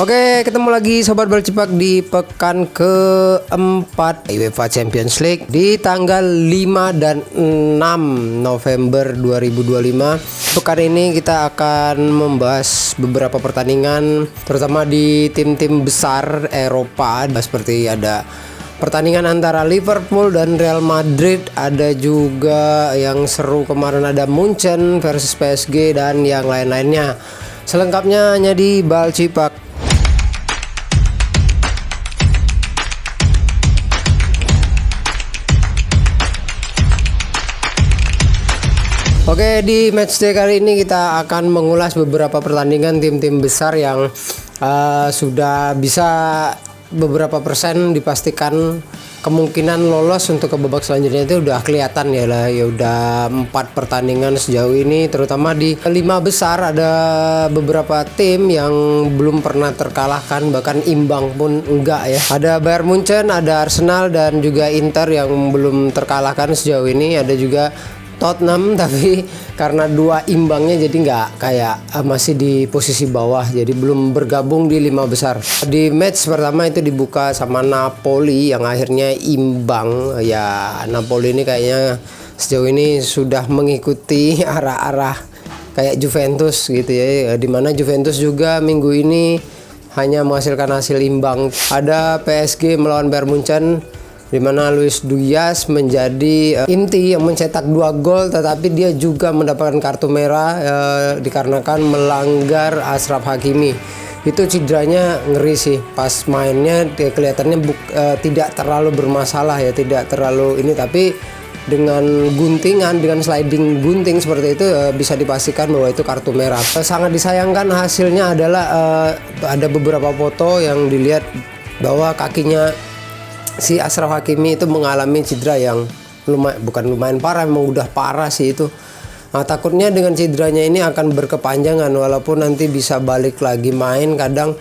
Oke, ketemu lagi Sobat Bola Cipak di pekan keempat UEFA Champions League di tanggal 5 dan 6 November 2025. Pekan ini kita akan membahas beberapa pertandingan, terutama di tim-tim besar Eropa, seperti ada pertandingan antara Liverpool dan Real Madrid, ada juga yang seru kemarin, ada Munchen versus PSG dan yang lain-lainnya. Selengkapnya hanya di Bal Cipak. Oke, di matchday kali ini kita akan mengulas beberapa pertandingan tim-tim besar yang sudah bisa beberapa persen dipastikan kemungkinan lolos untuk ke babak selanjutnya. Itu udah kelihatan ya lah, ya udah 4 pertandingan sejauh ini, terutama di 5 besar ada beberapa tim yang belum pernah terkalahkan, bahkan imbang pun enggak ya. Ada Bayern Munchen, ada Arsenal dan juga Inter yang belum terkalahkan sejauh ini. Ada juga Tottenham, tapi karena 2 imbangnya jadi nggak kayak masih di posisi bawah, jadi belum bergabung di 5 besar. Di match pertama itu dibuka sama Napoli yang akhirnya imbang. Ya, Napoli ini kayaknya sejauh ini sudah mengikuti arah-arah kayak Juventus gitu ya, dimana Juventus juga minggu ini hanya menghasilkan hasil imbang. Ada PSG melawan Bayern Munchen, di mana Luis Diaz menjadi inti yang mencetak 2 gol, tetapi dia juga mendapatkan kartu merah dikarenakan melanggar Achraf Hakimi. Itu cederanya ngeri sih, pas mainnya dia kelihatannya tidak terlalu bermasalah ya, tidak terlalu ini, tapi dengan guntingan, dengan sliding gunting seperti itu bisa dipastikan bahwa itu kartu merah. Sangat disayangkan hasilnya adalah ada beberapa foto yang dilihat bahwa kakinya si Achraf Hakimi itu mengalami cedera yang bukan lumayan parah, memang udah parah sih itu. Nah, takutnya dengan cederanya ini akan berkepanjangan, walaupun nanti bisa balik lagi main. Kadang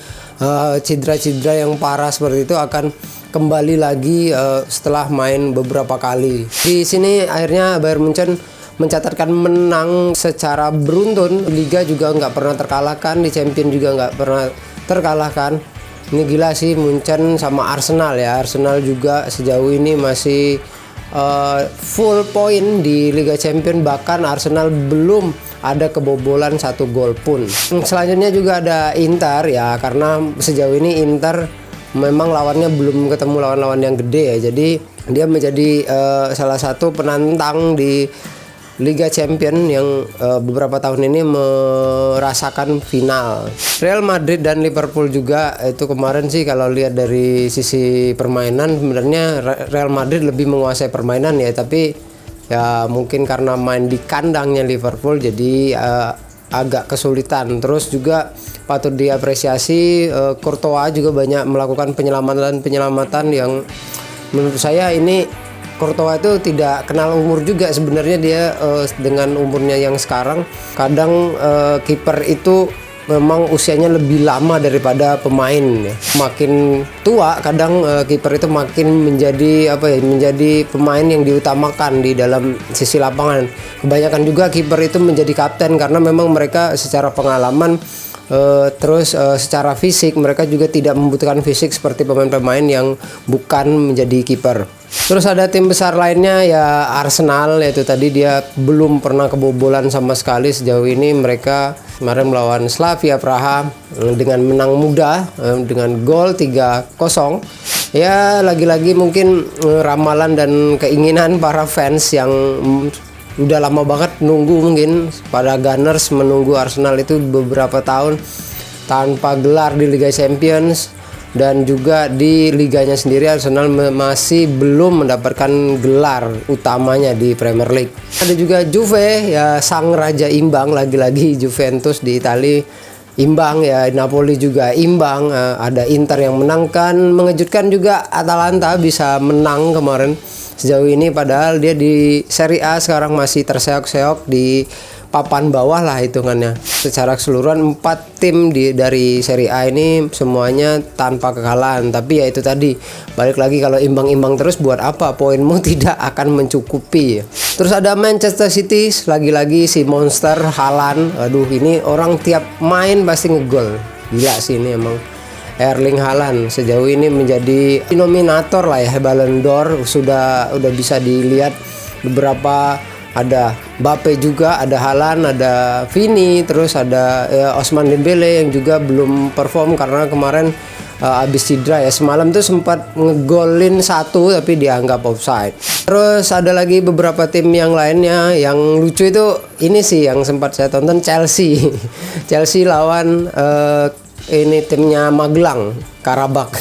cedera-cedera yang parah seperti itu akan kembali lagi setelah main beberapa kali. Di sini akhirnya Bayern Munchen mencatatkan menang secara beruntun. Liga juga nggak pernah terkalahkan, di Champions juga nggak pernah terkalahkan. Ini gila sih Munchen sama Arsenal ya. Arsenal juga sejauh ini masih full point di Liga Champions, bahkan Arsenal belum ada kebobolan 1 gol pun. Selanjutnya juga ada Inter ya, karena sejauh ini Inter memang lawannya belum ketemu lawan-lawan yang gede ya. Jadi dia menjadi salah satu penantang di Liga Champions yang beberapa tahun ini merasakan final. Real Madrid dan Liverpool juga itu kemarin sih, kalau lihat dari sisi permainan sebenarnya Real Madrid lebih menguasai permainan ya, tapi ya mungkin karena main di kandangnya Liverpool jadi agak kesulitan. Terus juga patut diapresiasi Courtois juga banyak melakukan penyelamatan yang menurut saya ini Courtois itu tidak kenal umur juga sebenarnya. Dia dengan umurnya yang sekarang, kadang kiper itu memang usianya lebih lama daripada pemain ya. Makin tua kadang kiper itu makin menjadi pemain yang diutamakan di dalam sisi lapangan. Kebanyakan juga kiper itu menjadi kapten karena memang mereka secara pengalaman terus secara fisik mereka juga tidak membutuhkan fisik seperti pemain-pemain yang bukan menjadi kiper. Terus ada tim besar lainnya ya, Arsenal, yaitu tadi dia belum pernah kebobolan sama sekali sejauh ini. Mereka kemarin melawan Slavia Praha dengan menang mudah dengan gol 3-0. Ya, lagi-lagi mungkin ramalan dan keinginan para fans yang udah lama banget nunggu, mungkin pada Gunners menunggu Arsenal itu beberapa tahun tanpa gelar di Liga Champions, dan juga di liganya sendiri Arsenal masih belum mendapatkan gelar utamanya di Premier League. Ada juga Juve ya, sang raja imbang, lagi-lagi Juventus di Italia imbang ya, Napoli juga imbang, ada Inter yang menangkan, mengejutkan juga Atalanta bisa menang kemarin sejauh ini, padahal dia di Serie A sekarang masih terseok-seok di papan bawah lah hitungannya. Secara keseluruhan 4 tim dari Serie A ini semuanya tanpa kekalahan. Tapi ya itu tadi, balik lagi, kalau imbang-imbang terus buat apa? Poinmu tidak akan mencukupi. Terus ada Manchester City, lagi-lagi si monster Haaland. Aduh, ini orang tiap main pasti ngegol. Gila sih ini emang. Erling Haaland sejauh ini menjadi nominator lah ya Ballon d'Or. Udah bisa dilihat beberapa, ada Mbappe juga, ada Haaland, ada Vini, terus ada Ousmane Dembele yang juga belum perform karena kemarin abis cedera ya. Semalam tuh sempat ngegolin satu tapi dianggap offside. Terus ada lagi beberapa tim yang lainnya yang lucu itu, ini sih yang sempat saya tonton, Chelsea. Chelsea lawan ini timnya Magelang, Karabakh.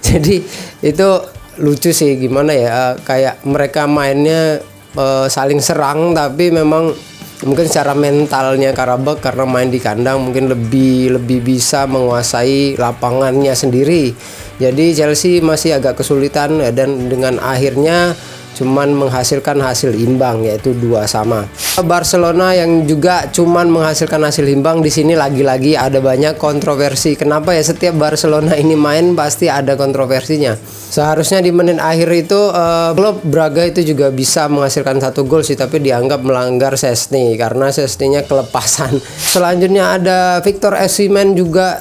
Jadi itu lucu sih, gimana ya, kayak mereka mainnya saling serang tapi memang mungkin secara mentalnya Karabakh karena main di kandang mungkin lebih bisa menguasai lapangannya sendiri. Jadi Chelsea masih agak kesulitan dan dengan akhirnya cuman menghasilkan hasil imbang, yaitu 2-2. Barcelona yang juga cuman menghasilkan hasil imbang, di sini lagi-lagi ada banyak kontroversi. Kenapa ya, setiap Barcelona ini main pasti ada kontroversinya. Seharusnya di menit akhir itu klub Braga itu juga bisa menghasilkan 1 gol sih, tapi dianggap melanggar Szczęsny karena Szczęsny-nya kelepasan. Selanjutnya ada Victor Osimhen juga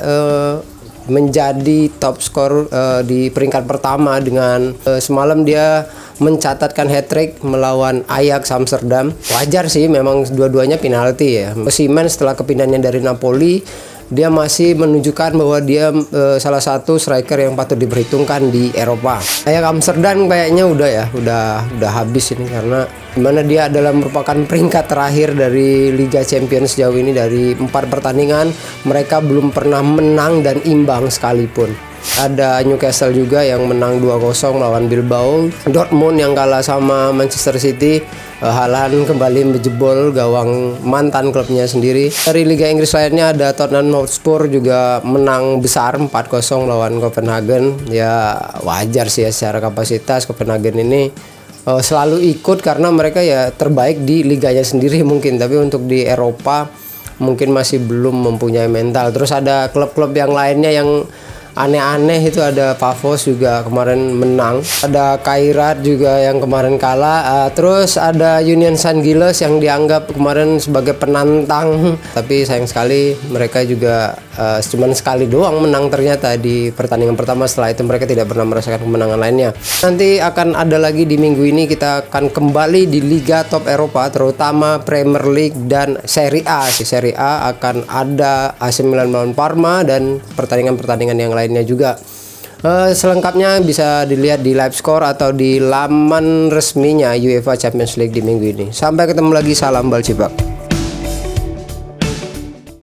menjadi top skor di peringkat pertama dengan semalam dia mencatatkan hat-trick melawan Ajax Amsterdam. Wajar sih, memang dua-duanya penalti ya. Osimhen setelah kepindahannya dari Napoli, dia masih menunjukkan bahwa dia salah satu striker yang patut diperhitungkan di Eropa. Ajax Amsterdam kayaknya udah habis ini, karena dimana dia adalah merupakan peringkat terakhir dari Liga Champions sejauh ini. Dari 4 pertandingan mereka belum pernah menang dan imbang sekalipun. Ada Newcastle juga yang menang 2-0 melawan Bilbao. Dortmund yang kalah sama Manchester City. Haaland kembali menjebol gawang mantan klubnya sendiri. Dari Liga Inggris lainnya ada Tottenham Hotspur juga menang besar 4-0 lawan Copenhagen. Ya wajar sih ya, secara kapasitas Copenhagen ini selalu ikut karena mereka ya terbaik di liganya sendiri mungkin, tapi untuk di Eropa mungkin masih belum mempunyai mental. Terus ada klub-klub yang lainnya yang aneh-aneh, itu ada Pavos juga kemarin menang, ada Kairat juga yang kemarin kalah, terus ada Union Saint-Gilles yang dianggap kemarin sebagai penantang, tapi sayang sekali mereka juga cuman sekali doang menang ternyata di pertandingan pertama. Setelah itu mereka tidak pernah merasakan kemenangan lainnya. Nanti akan ada lagi di minggu ini, kita akan kembali di Liga Top Eropa, terutama Premier League dan Serie A. Di Serie A akan ada AC Milan melawan Parma dan pertandingan-pertandingan yang lainnya juga. Selengkapnya bisa dilihat di live score atau di laman resminya UEFA Champions League di minggu ini. Sampai ketemu lagi, salam Balcipak.